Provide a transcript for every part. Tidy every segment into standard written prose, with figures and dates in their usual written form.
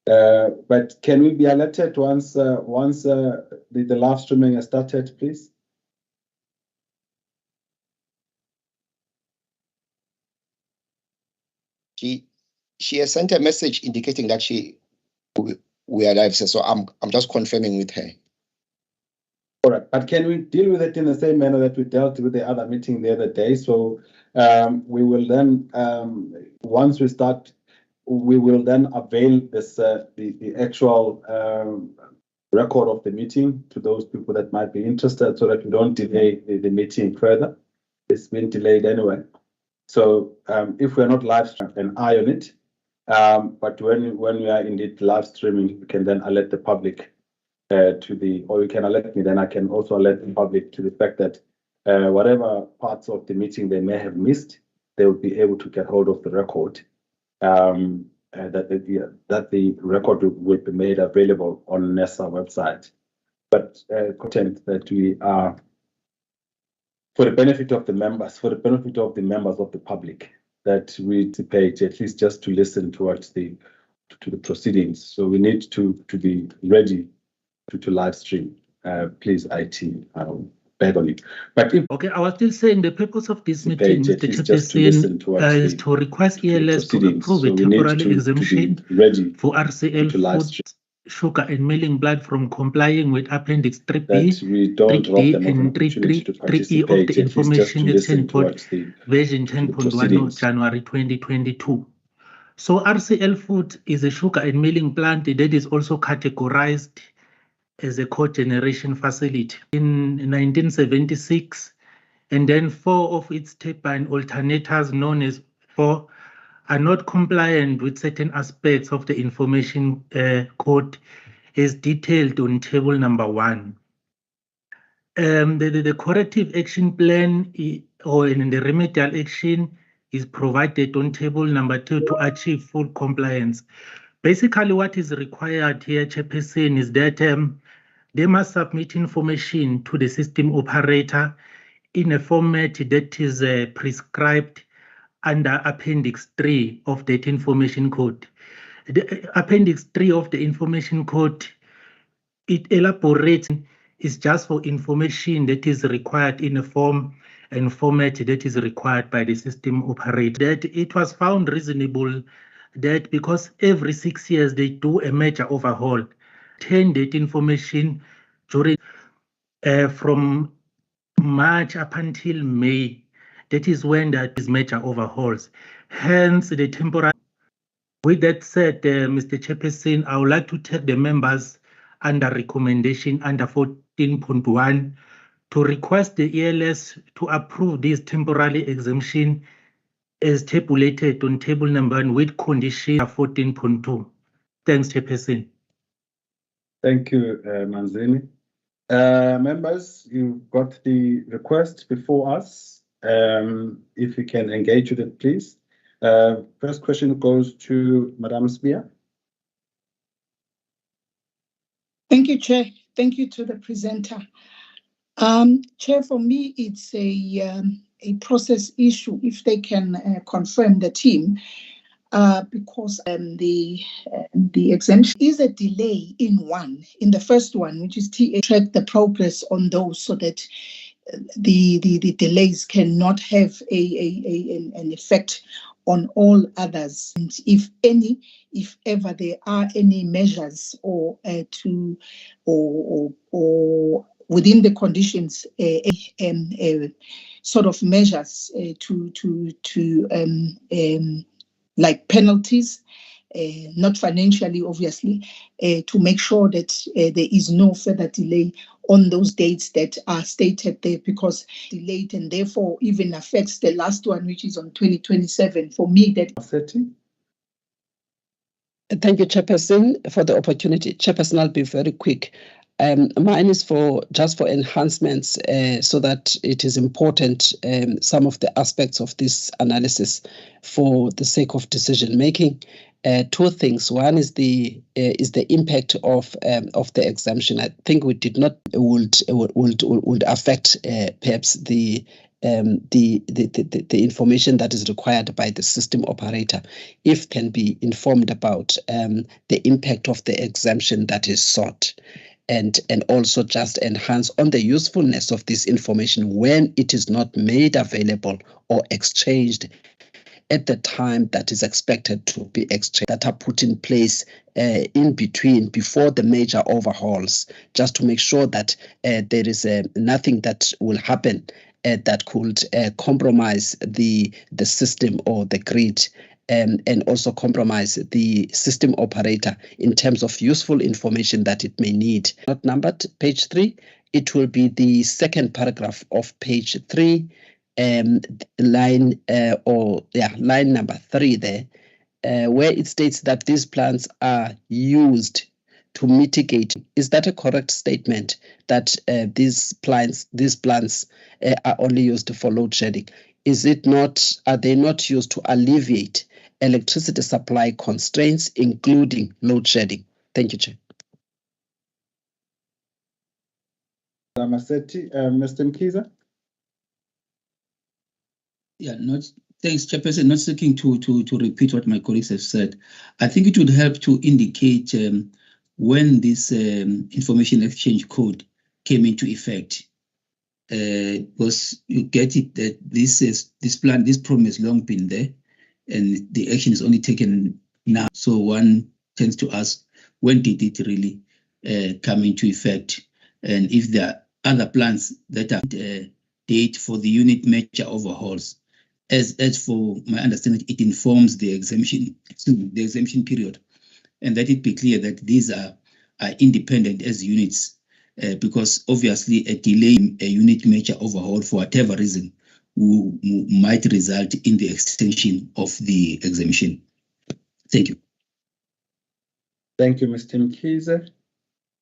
But can we be alerted once the live streaming has started, please? She has sent a message indicating that we are live, so I'm just confirming with her. All right, but can we deal with it in the same manner that we dealt with the other meeting the other day? So we will then, once we start, we will then avail this the actual record of the meeting to those people that might be interested, so that we don't delay the meeting further. It's been delayed anyway. So if we're not live streaming, an eye on it. But when we are indeed live streaming, we can then alert the public or you can alert me, then I can also alert the public to the fact that whatever parts of the meeting they may have missed, they will be able to get hold of the record. That the record will be made available on NESA website. But content that we are for the benefit of the members, of the public, that we participate at least just to listen towards to the proceedings. So we need to be ready to live stream. Please, IT, beg on you. But okay, I was still saying the purpose of this meeting, Mr. Chairperson, is to request ELS to approve a temporary exemption for RCL food, sugar and milling blood from complying with Appendix 3B, 3D and 3E of the Information Exchange Code, version 10.1 of January 2022. So RCL food is a sugar and milling plant that is also categorized as a cogeneration facility in 1976, and then 4 of its turbine alternators, known as 4, are not compliant with certain aspects of the information code as detailed on table number 1. The corrective action plan or in the remedial action is provided on table number 2 to achieve full compliance. Basically, what is required here, Chairperson, is that they must submit information to the system operator in a format that is prescribed under Appendix 3 of that information code. The Appendix 3 of the information code, it elaborates, is just for information that is required in a form and format that is required by the system operator. That it was found reasonable that because every 6 years they do a major overhaul, that information during from March up until May, that is when that is major overhauls. Hence the temporary. With that said, Mr. Chairperson, I would like to take the members under recommendation under 14.1 to request the ELS to approve this temporary exemption as tabulated on table number 1 with condition 14.2. Thanks, Chairperson. Thank you, Manzini. Members, you've got the request before us. If you can engage with it, please. First question goes to Madam Spear. Thank you, Chair. Thank you to the presenter. Chair, for me, it's a process issue if they can confirm the team, because the exemption is a delay in the first one, which is TA, track the progress on those so that the delays cannot have an effect on all others. And if ever there are any measures or within the conditions, sort of measures like penalties, not financially, obviously, to make sure that there is no further delay on those dates that are stated there, because delayed and therefore even affects the last one, which is on 2027. For me, that. Thank you, Chairperson, for the opportunity. Chairperson, I'll be very quick. Mine is just for enhancements, so that it is important, some of the aspects of this analysis for the sake of decision making. 2 things. One is the impact of the exemption. I think we did not would affect perhaps the the information that is required by the system operator, if can be informed about the impact of the exemption that is sought, and also just enhance on the usefulness of this information when it is not made available or exchanged at the time that is expected to be exchanged, that are put in place in between, before the major overhauls, just to make sure that there is nothing that will happen that could compromise the system or the grid, and also compromise the system operator in terms of useful information that it may need. Not numbered, page 3, it will be the second paragraph of page 3, line number 3 there, where it states that these plans are used to mitigate. Is that a correct statement, that these plans are only used for load shedding? Is it not? Are they not used to alleviate electricity supply constraints, including load shedding? Thank you, Chair. Mr. Mkhize? Yeah, thanks, Chairperson. Not seeking to repeat what my colleagues have said. I think it would help to indicate when this information exchange code came into effect. Because you get it that this problem has long been there, and the action is only taken now. So one tends to ask, when did it really come into effect? And if there are other plans that are date for the unit major overhauls. As for my understanding, it informs the exemption period, and that it be clear that these are independent as units, because obviously a delay in a unit major overhaul for whatever reason might result in the extension of the exemption. Thank you. Thank you, Mr. Mkhize.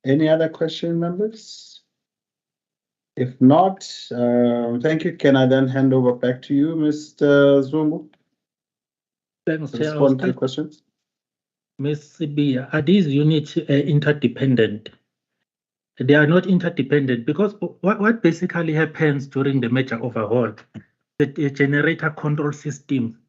Any other question, members? If not, thank you. Can I then hand over back to you, Mr. Zungu? Thanks, Chair. Respond to the questions. Ms. Sibia, are these units interdependent? They are not interdependent, because what basically happens during the major overhaul, the generator control system,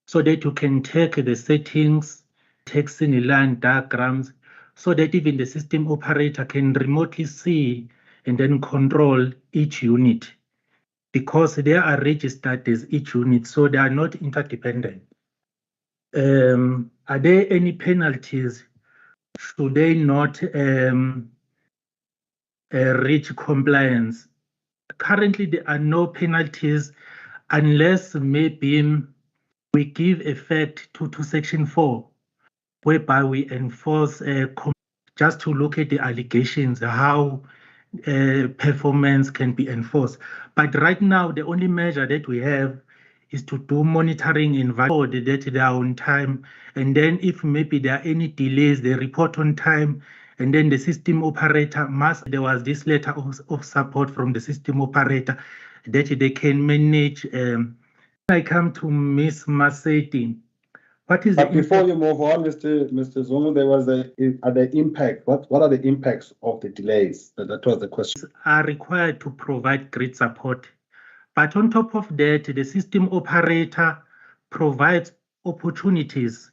so that you can take the settings, take line diagrams, so that even the system operator can remotely see and then control each unit, because they are registered as each unit, so they are not interdependent. Are there any penalties should they not reach compliance? Currently, there are no penalties unless maybe we give effect to Section 4, whereby we enforce just to look at the allegations, how performance can be enforced. But right now, the only measure that we have is to do monitoring and validate that they are on time. And then if maybe there are any delays, they report on time. And then the system operator there was this letter of support from the system operator that they can manage. I come to Ms. Maseti. What is but before you move on, Mr. Zungu, there was the impact. What are the impacts of the delays? That was the question. Are required to provide grid support, but on top of that, the system operator provides opportunities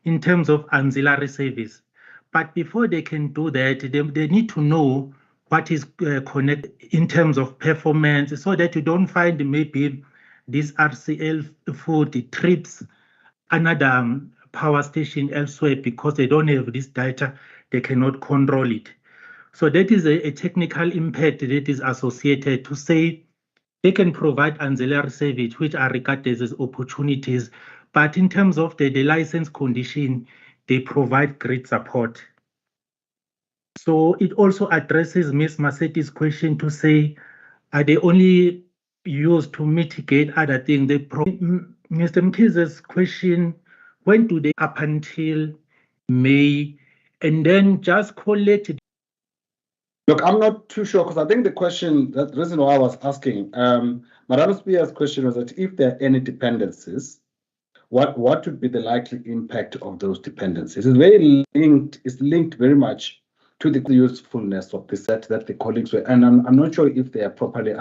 in terms of ancillary service. But before they can do that, they need to know what is connected in terms of performance, so that you don't find maybe this RCL food trips another power station elsewhere because they don't have this data, they cannot control it. So that is a technical impact that is associated to say they can provide ancillary service, which are regarded as opportunities. But in terms of the license condition, they provide grid support. So it also addresses Ms. Maseti's question to say, are they only used to mitigate other things? Mr. Mkhize's question, when do they up until May, and then just collect? Look, I'm not too sure, because I think the question, the reason why I was asking, Madam Spear's question was that if there are any dependencies, what would be the likely impact of those dependencies? It's very linked. It's linked very much to the usefulness of the set that the colleagues were, and I'm not sure if they are properly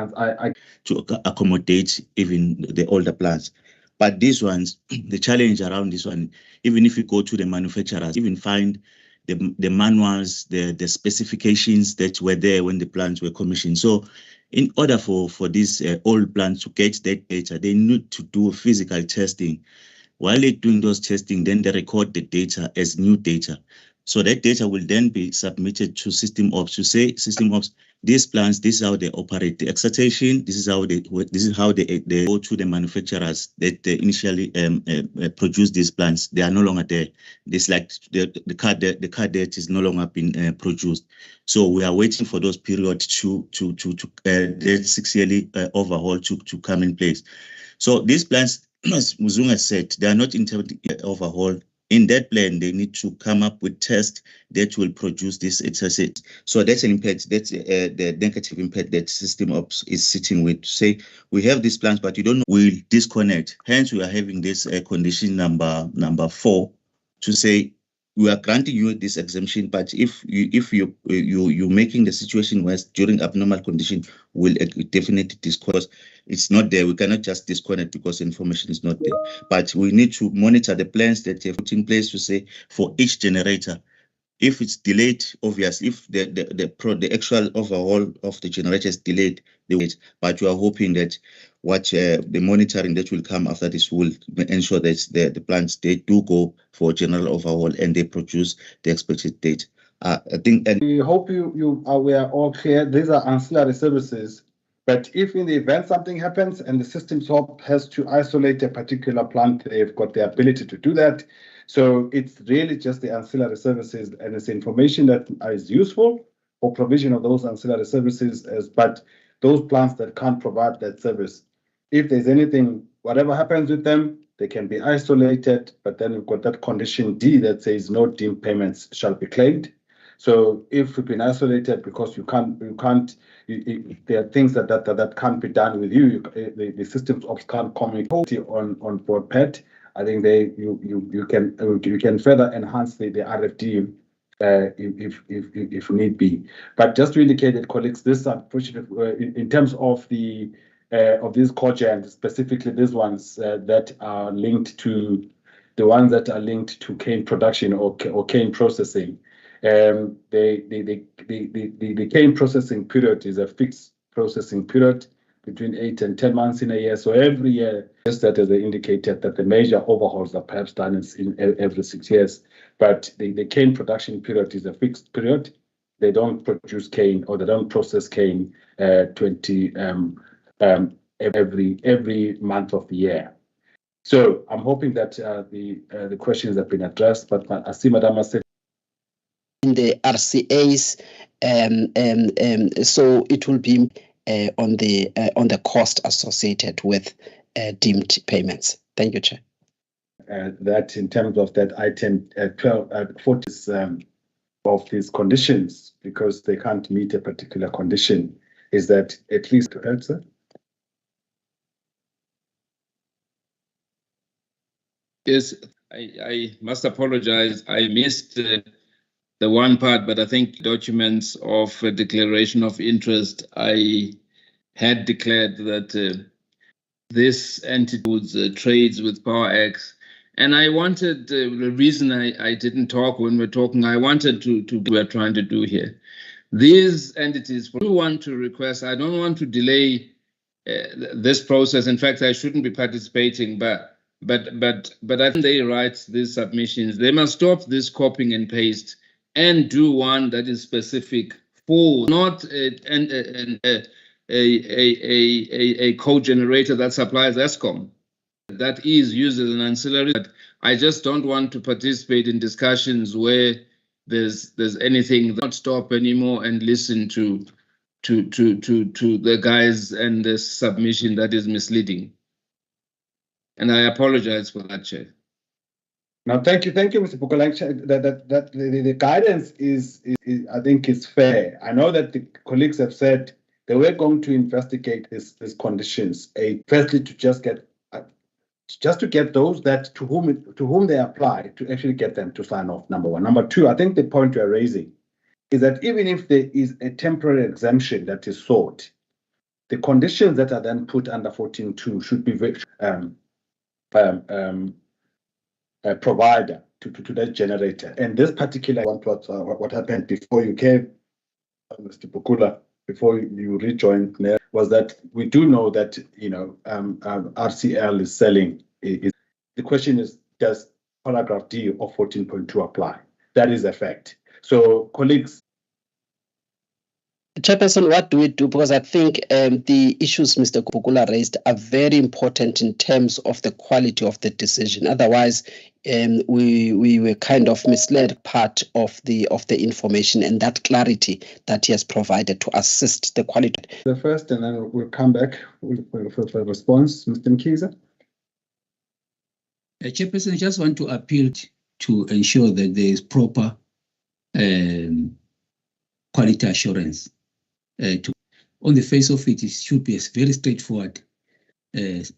to accommodate even the older plants. But these ones, the challenge around this one, even if you go to the manufacturers, even find the manuals, the specifications that were there when the plants were commissioned. So in order for these old plants to get that data, they need to do physical testing. While they're doing those testing, then they record the data as new data. So that data will then be submitted to System Ops to say, System Ops, these plants, this is how they operate. The excitation, this is how they go to the manufacturers that they initially produce these plants. They are no longer there. This like the card that is no longer being produced. So we are waiting for those periods to the 6 yearly overhaul to come in place. So these plants, as Muzunga said, they are not intended overhaul. In that plan, they need to come up with tests that will produce this asset. So that's an impact. That's the negative impact that System Ops is sitting with. To say we have these plans, but you don't know, we'll disconnect. Hence, we are having this condition number 4 to say we are granting you this exemption, but if you're making the situation worse during abnormal condition, we'll definitely disclose. It's not there. We cannot just disconnect because information is not there. But we need to monitor the plans that they have put in place to say for each generator, if it's delayed, obviously, if the actual overhaul of the generator is delayed, they wait. But we are hoping that the monitoring that will come after this will ensure that the plants, they do go for general overhaul and they produce the expected date. I think, and we hope we are all clear. These are ancillary services. But if in the event something happens and the System Ops has to isolate a particular plant, they've got the ability to do that. So it's really just the ancillary services, and it's information that is useful for provision of those ancillary services, but those plants that can't provide that service, if there's anything, whatever happens with them, they can be isolated, but then we've got that condition D that says no deemed payments shall be claimed. So if we've been isolated because there are things that can't be done with you, the System Ops can't communicate on board PET. I think you can further enhance the RFD if need be. But just to indicate that, colleagues, this unfortunate in terms of these cogens, specifically these ones that are linked to cane production or cane processing. The cane processing period is a fixed processing period between 8 and 10 months in a year. So every year, just that as they indicated, that the major overhauls are perhaps done in every 6 years. But the cane production period is a fixed period. They don't produce cane or they don't process cane every month of the year. So I'm hoping that the questions have been addressed. But I see Madam said in the RCAs, so it will be on the cost associated with deemed payments. Thank you, Chair. That in terms of that item 40 of these conditions, because they can't meet a particular condition, is that at least to answer? Yes, I must apologize. I missed the one part, but I think documents of a declaration of interest, I had declared that this entity trades with PowerX. And I wanted, the reason I didn't talk when we're talking, I wanted to we're trying to do here. These entities, we want to request, I don't want to delay this process. In fact, I shouldn't be participating, but I think they write these submissions. They must stop this copying and paste and do one that is specific for not a code generator that supplies ESCOM. That is used as an ancillary. I just don't want to participate in discussions where there's anything. Not stop anymore and listen to the guys and the submission that is misleading. And I apologize for that, Chair. No, thank you, Mr. Bukolang. That the guidance is I think is fair. I know that the colleagues have said they were going to investigate these conditions. Firstly, to just to get those that to whom they apply to actually get them to sign off. Number one. Number two, I think the point you are raising is that even if there is a temporary exemption that is sought, the conditions that are then put under 14.2 should be a provider to that generator. And this particular what happened before you came, Mr. Pukula, before you rejoined, was that we do know that RCL is selling. The question is, does paragraph D of 14.2 apply? That is a fact. So, colleagues. Chairperson, what do we do? Because I think the issues Mr. Pukula raised are very important in terms of the quality of the decision. Otherwise, we were kind of misled part of the information and that clarity that he has provided to assist the quality. The first, and then we'll come back for a response, Mr. Mkhize. Chairperson, I just want to appeal to ensure that there is proper quality assurance. On the face of it, it should be a very straightforward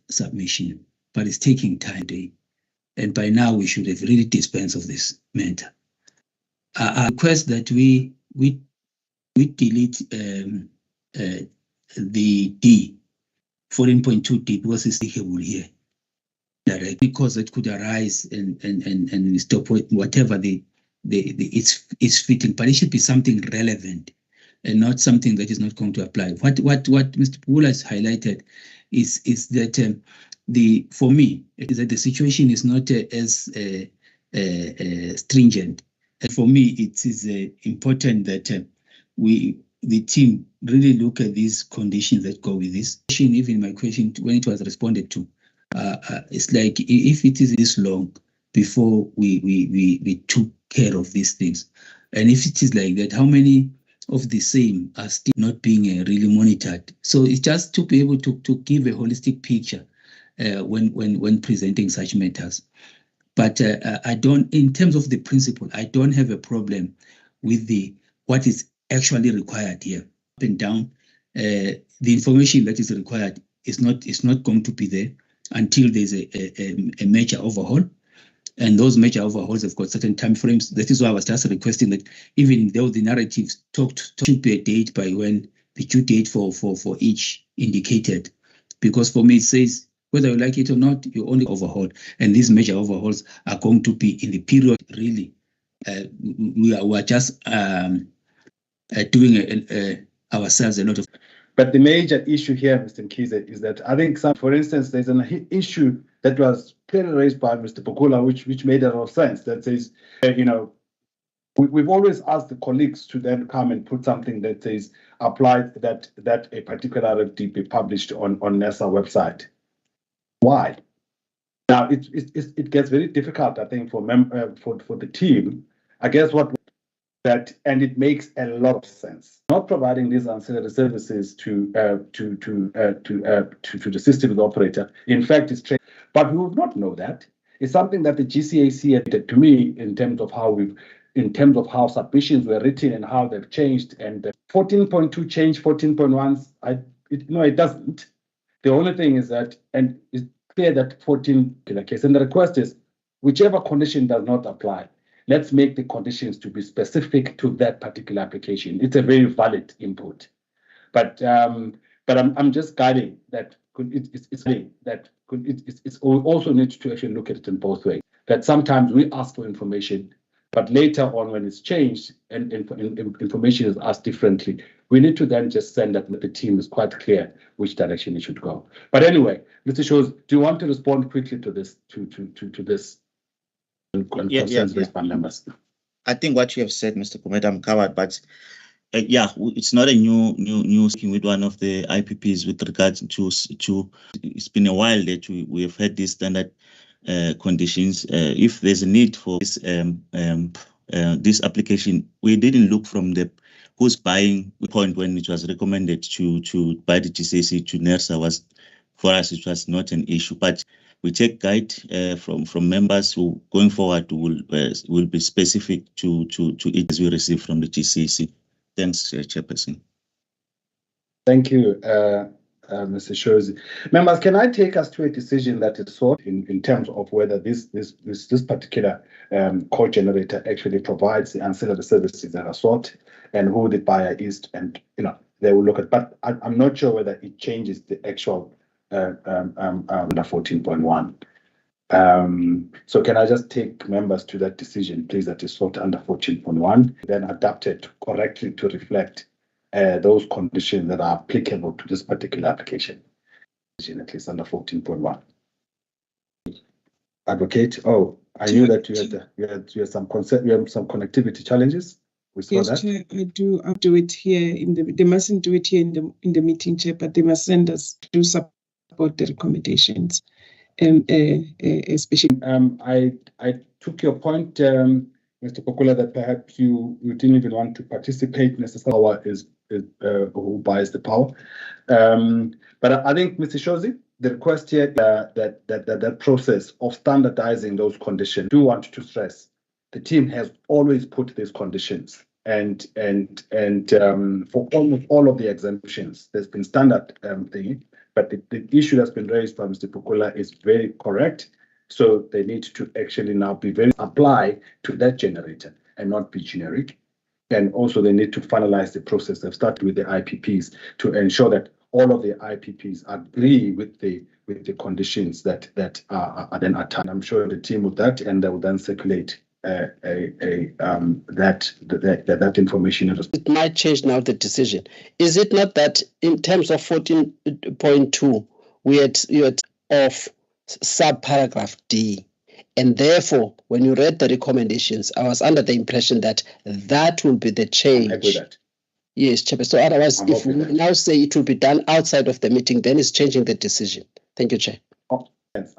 submission, but it's taking time. And by now, we should have really dispensed of this matter. I request that we delete the D, 14.2D, because it's applicable here. Directly, because it could arise and stop whatever it's fitting, but it should be something relevant and not something that is not going to apply. What Mr. Pukula has highlighted is that for me it is that the situation is not as stringent. And for me, it is important that the team really look at these conditions that go with this. Even my question, when it was responded to, it's like if it is this long before we took care of these things, and if it is like that, how many of the same are still not being really monitored? So it's just to be able to give a holistic picture when presenting such matters. But I don't, in terms of the principle, I don't have a problem with what is actually required here. Up and down, the information that is required is not going to be there until there's a major overhaul. And those major overhauls have got certain time frames. That is why I was just requesting that even though the narratives should be a date by when the due date for each indicated. Because for me, it says, whether you like it or not, you only overhaul. And these major overhauls are going to be in the period, really. We are just doing ourselves a lot of. But the major issue here, Mr. Mkhize, is that I think for instance, there's an issue that was clearly raised by Mr. Pukula, which made a lot of sense. That says, we've always asked the colleagues to then come and put something that says applied that a particular RFD be published on NERSA website. Why? Now it gets very difficult, I think, for the team. I guess and it makes a lot of sense. Not providing these ancillary services to the systems operator. In fact, it's trade, but we would not know that. It's something that the GCAC had to me in terms of how submissions were written and how they've changed. And 14.2 changed 14.1. It doesn't. The only thing is that, and it's clear that 14 in a case, and the request is whichever condition does not apply, let's make the conditions to be specific to that particular application. It's a very valid input, but I'm just guiding that. It's also need to actually look at it in both ways. That sometimes we ask for information, but later on when it's changed and information is asked differently, we need to then just send that the team is quite clear which direction it should go. But anyway, Mr. Shows, do you want to respond quickly to this? To this? Members. I think what you have said, Mr. Kumeta, I'm covered, but it's not a new scheme with one of the IPPs with regards to it's been a while that we have had these standard conditions. If there's a need for this application, we didn't look from the who's buying point when it was recommended to buy the GCAC to NERSA was, for us, it was not an issue, but we take guide from members who going forward will be specific to it as we receive from the GCAC. Thanks, Chairperson. Thank you, Mr. Shozi. Members, can I take us to a decision that is sought in terms of whether this particular code generator actually provides the ancillary services that are sought? and who the buyer is, and they will look at. But I'm not sure whether it changes the actual under 14.1. So can I just take members to that decision, please, that is sought under 14.1, then adapted correctly to reflect those conditions that are applicable to this particular application, at least under 14.1. Advocate, I knew that you had some connectivity challenges. We saw that. Chair, I do. I'll do it here they mustn't do it here in the meeting, Chair, but they must send us to support the recommendations. Especially, I took your point, Mr. Kokula, that perhaps you didn't even want to participate necessarily. Power is who buys the power. But I think, Mr. Shozi, the request here that process of standardizing those conditions, do want to stress the team has always put these conditions, and for almost all of the exemptions, there's been standard thing. But the issue that's been raised by Mr. Pukula is very correct. So they need to actually now be very apply to that generator and not be generic. And also they need to finalize the process. They've started with the IPPs to ensure that all of the IPPs agree with the conditions that are then attached. I'm sure the team will that, and they will then circulate that information. It might change now the decision. Is it not that in terms of 14.2, you had off subparagraph D, and therefore when you read the recommendations, I was under the impression that will be the change. I agree with that. Yes, Chair. So otherwise, if we now say it will be done outside of the meeting, then it's changing the decision. Thank you, Chair.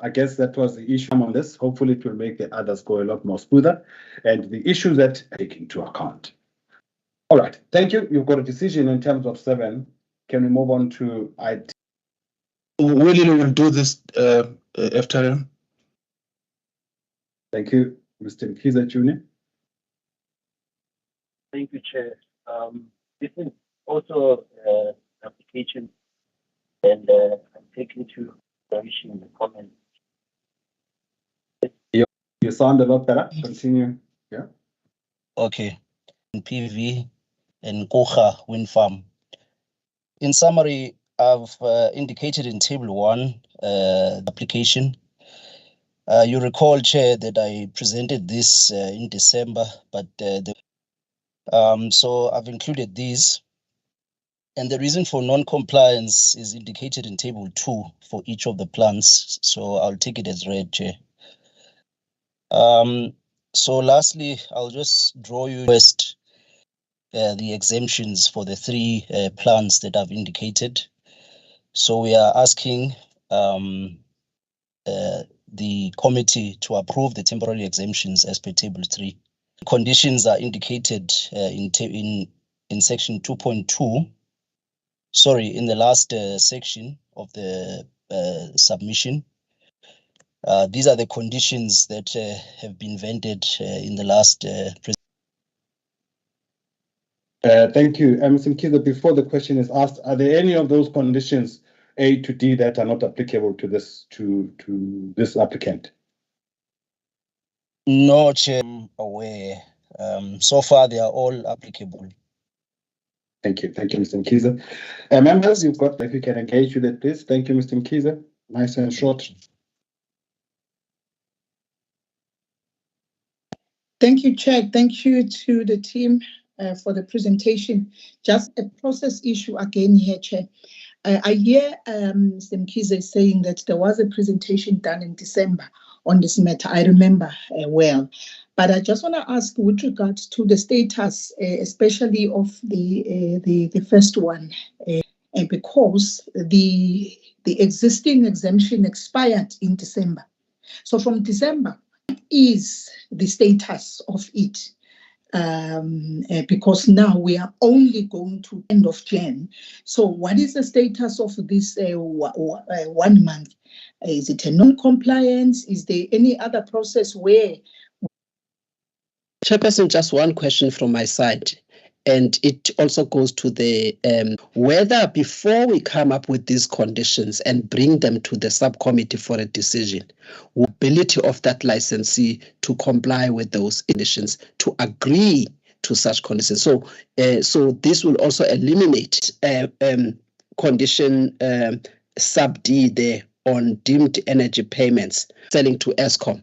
I guess that was the issue on this. Hopefully it will make the others go a lot more smoother, and the issues that take into account. All right, thank you. You've got a decision in terms of 7. Can we move on to IT? We will do this after. Thank you, Mr. Mkiza Jr. Thank you, Chair. This is also an application, and I'm taking to the comment. You sound a lot better. Continue. Yeah. Okay. PV and Kocha wind farm. In summary, I've indicated in table 1 the application. You recall, Chair, that I presented this in December, but so I've included these. And the reason for non-compliance is indicated in table 2 for each of the plants. So I'll take it as read, Chair. So lastly, I'll just draw you the exemptions for the 3 plants that I've indicated. So we are asking the committee to approve the temporary exemptions as per table 3. Conditions are indicated in section 2.2. Sorry, in the last section of the submission. These are the conditions that have been vented in the last Thank you. Mr. Mkiza, before the question is asked, are there any of those conditions A to D that are not applicable to this this applicant? No, Chair, I'm aware. So far, they are all applicable. Thank you. Thank you, Mr. Mkiza. Members, you've got, if you can engage with it, please. Thank you, Mr. Mkiza. Nice and short. Thank you, Chair. Thank you to the team for the presentation. Just a process issue again here, Chair. I hear Mr. Mkiza saying that there was a presentation done in December on this matter. I remember well. But I just want to ask with regards to the status, especially of the first one, because the existing exemption expired in December. So from December, what is the status of it? Because now we are only going to end of Jan. So what is the status of this 1 month? Is it a non-compliance? Is there any other process where? Chairperson, just one question from my side, and it also goes to the whether before we come up with these conditions and bring them to the subcommittee for a decision, ability of that licensee to comply with those conditions, to agree to such conditions. So, so this will also eliminate condition sub D there on deemed energy payments selling to Eskom.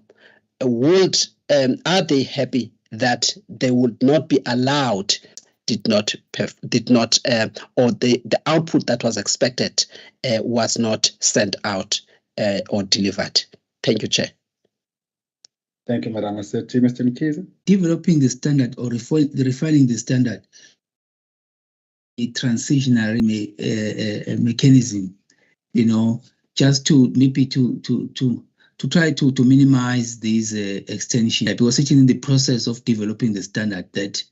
Are they happy that they would not be allowed? Or the output that was expected was not sent out or delivered. Thank you, Chair. Thank you, Madam Aseti. Mr. Mkhize? Developing the standard or refining the standard, a transitionary mechanism, just to maybe to try to minimize these extensions. Because it's in the process of developing the standard that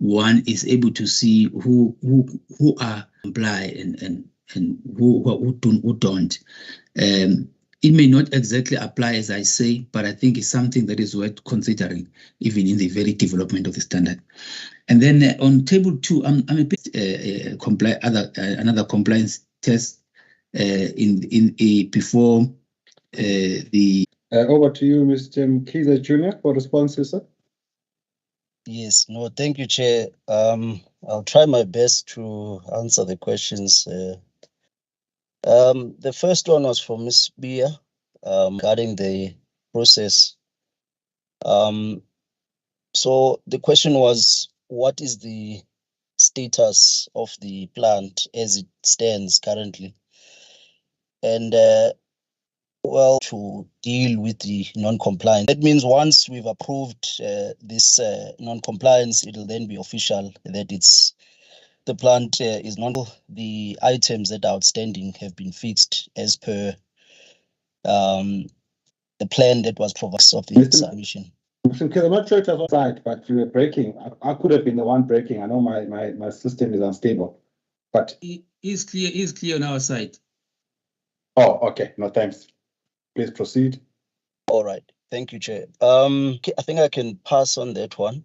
one is able to see who are comply and who don't. It may not exactly apply as I say, but I think it's something that is worth considering, even in the very development of the standard. And then on table 2, I'm a bit another compliance test before the. Over to you, Mr. Mkhize Jr. for responses, sir. Yes, no, thank you, Chair. I'll try my best to answer the questions. The first one was from Ms. Bia regarding the process. So the question was, what is the status of the plant as it stands currently? And well, to deal with the non-compliance. That means once we've approved this non-compliance, it'll then be official that the plant is not. The items that are outstanding have been fixed as per the plan that was provided of the submission. Mr. Mkhize, I'm not sure it was outside, but you were breaking. I could have been the one breaking. I know my system is unstable, but it's clear on our side. Oh, okay. No, thanks. Please proceed. All right. Thank you, Chair. I think I can pass on that one.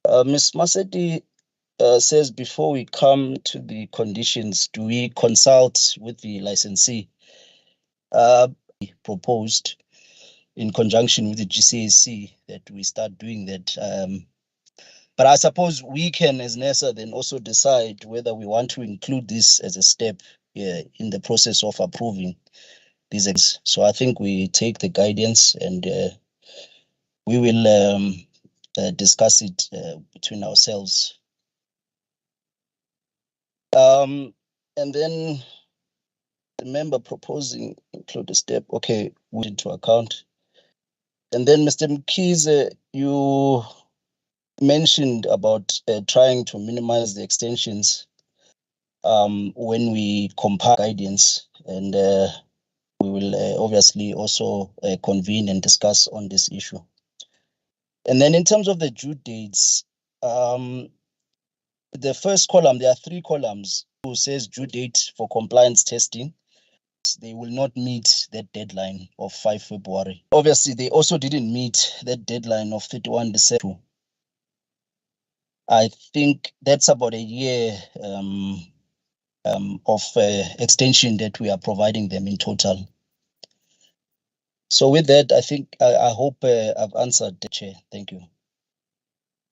Ms. Maseti says, before we come to the conditions, do we consult with the licensee? Proposed in conjunction with the GCAC that we start doing that. But I suppose we can, as NESA, then also decide whether we want to include this as a step in the process of approving these. So I think we take the guidance and we will discuss it between ourselves. And then the member proposing include a step, okay, we into account. And then Mr. Mkhize, you mentioned about trying to minimize the extensions when we compare guidance, and we will obviously also convene and discuss on this issue. And then in terms of the due dates, the first column, there are 3 columns who says due date for compliance testing. They will not meet that deadline of 5 February. Obviously, they also didn't meet that deadline of 31 December. I think that's about a year of extension that we are providing them in total. So with that, I think I hope I've answered the Chair. Thank you.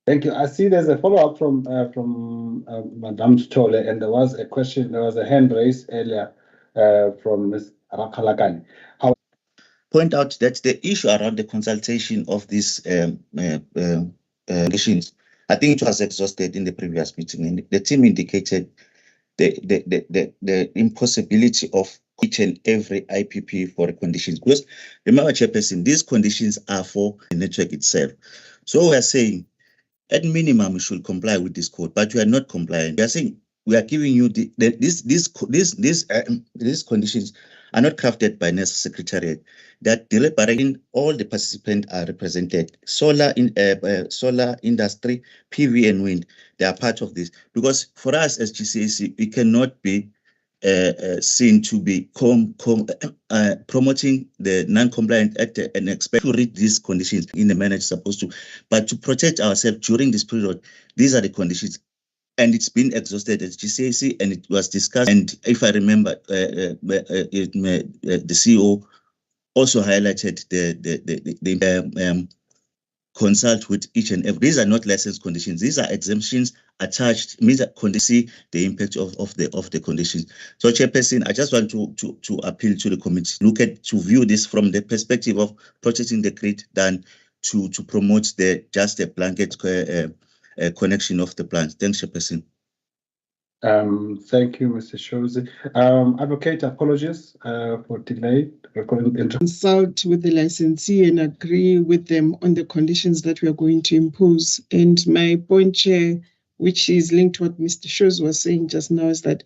Thank you. I see there's a follow-up from Madam Tole, and there was a question, there was a hand raised earlier from Ms. Rakhalakani. Point out that the issue around the consultation of these conditions, I think it was exhausted in the previous meeting, and the team indicated the impossibility of each and every IPP for conditions. Because remember, Chairperson, these conditions are for the network itself. So we are saying, at minimum, we should comply with this code, but we are not complying. We are saying we are giving you these conditions are not crafted by NESA Secretariat. That deliberating, all the participants are represented. Solar industry, PV and wind, they are part of this. Because for us as GCAC, we cannot be seen to be promoting the non-compliant act and expect to read these conditions in the manner it's supposed to. But to protect ourselves during this period, these are the conditions. And it's been exhausted as GCAC, and it was discussed. And if I remember, the CEO also highlighted consult with each and every. These are not license conditions. These are exemptions attached. Means that see the impact of the conditions. So, Chairperson, I just want to appeal to the committee. To view this from the perspective of protecting the grid than to promote just a blanket connection of the plants. Thanks, Chairperson. Thank you, Mr. Shozi. Advocate, apologies for delay. Consult with the licensee and agree with them on the conditions that we are going to impose. And my point, Chair, which is linked to what Mr. Shozi was saying just now, is that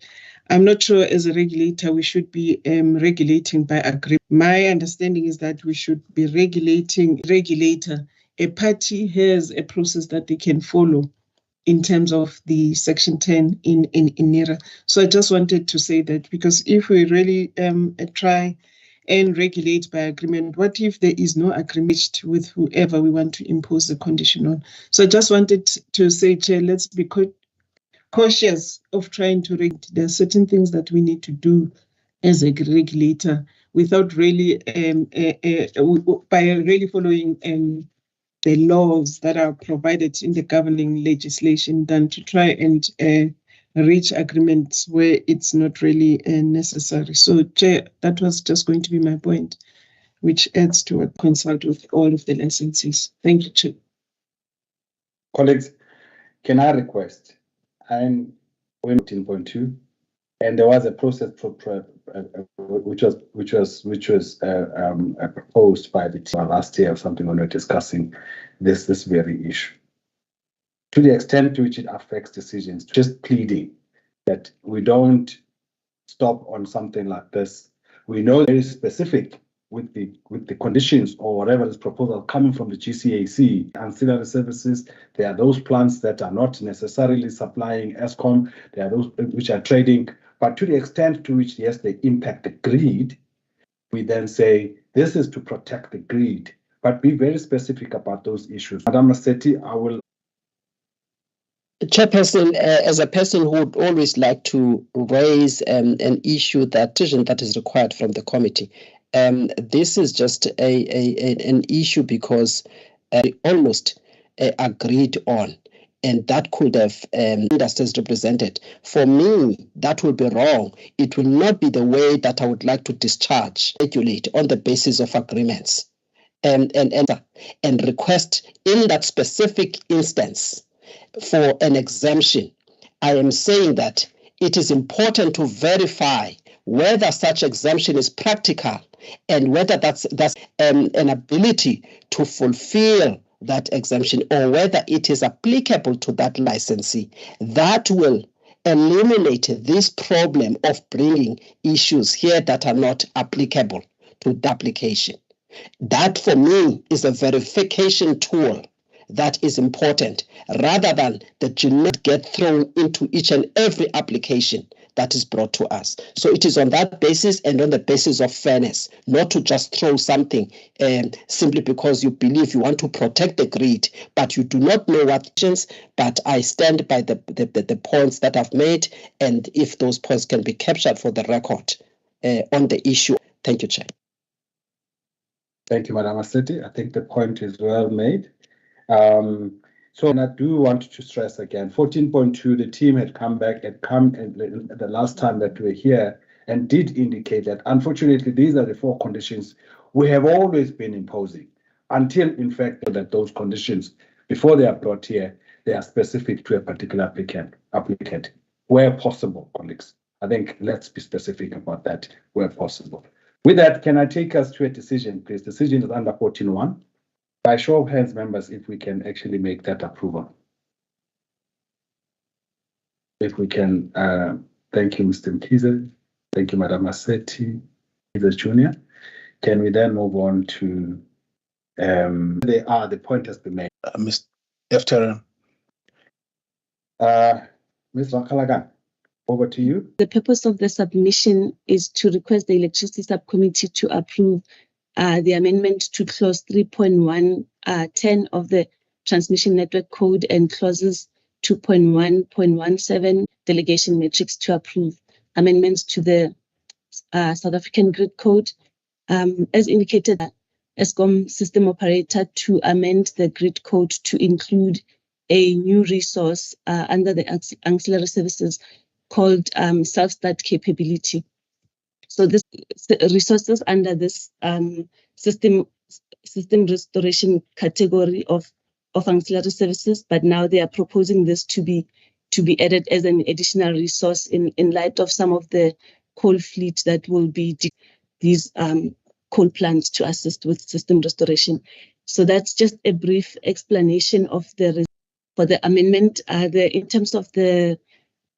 I'm not sure as a regulator we should be regulating by agreement. My understanding is that we should be regulator. A party has a process that they can follow in terms of the Section 10 in NERA. So I just wanted to say that, because if we really try and regulate by agreement, what if there is no agreement with whoever we want to impose the condition on? So I just wanted to say, Chair, let's be cautious of trying to regulate. There are certain things that we need to do as a regulator without really, by really following the laws that are provided in the governing legislation, than to try and reach agreements where it's not really necessary. So, Chair, that was just going to be my point, which adds to what consult with all of the licensees. Thank you, Chair. Colleagues, can I request, and we're 14.2, and there was a process which was proposed by the team last year or something when we were discussing this very issue. To the extent to which it affects decisions, just pleading that we don't stop on something like this. We know very specific with the conditions or whatever is proposal coming from the GCAC, ancillary services. There are those plants that are not necessarily supplying ESCOM. There are those which are trading. But to the extent to which, yes, they impact the grid, we then say this is to protect the grid, but be very specific about those issues. Madam Massetti, I will. Chairperson, as a person who would always like to raise an issue that is required from the committee, this is just an issue because almost agreed on. And that could have industries represented. For me, that will be wrong. It will not be the way that I would like to regulate on the basis of agreements and request in that specific instance for an exemption. I am saying that it is important to verify whether such exemption is practical and whether that's an ability to fulfill that exemption, or whether it is applicable to that licensee. That will eliminate this problem of bringing issues here that are not applicable to the application. That, for me, is a verification tool that is important, rather than that you not get thrown into each and every application that is brought to us. So it is on that basis and on the basis of fairness, not to just throw something simply because you believe you want to protect the grid, but you do not know what actions. But I stand by the points that I've made, and if those points can be captured for the record on the issue. Thank you, Chair. Thank you, Madam Massetti. I think the point is well made. So, and I do want to stress again, 14.2, the team had come back and the last time that we were here and did indicate that, unfortunately, these are the 4 conditions we have always been imposing until, in fact, that those conditions, before they are brought here, they are specific to a particular applicant, where possible, colleagues. I think let's be specific about that, where possible. With that, can I take us to a decision, please? Decision is under 14.1. By show of hands, members, if we can actually make that approval. If we can, thank you, Mr. Mkize. Thank you, Madam Massetti, Mr. Junior. Can we then move on to, the point has been made. Mr. After. Ms. Rakalagan, over to you. The purpose of the submission is to request the Electricity Subcommittee to approve the amendment to clause 3.110 of the Transmission Network Code and clauses 2.1.17 delegation matrix to approve amendments to the South African Grid Code. As indicated, Eskom system operator to amend the grid code to include a new resource under the ancillary services called self-start capability. So this resources under this system restoration category of ancillary services, but now they are proposing this to be added as an additional resource in light of some of the coal fleet that will be these coal plants to assist with system restoration. So that's just a brief explanation of for the amendment. In terms of the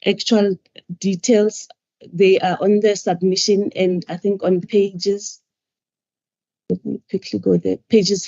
actual details, they are on the submission, and I think on pages, let me quickly go there, pages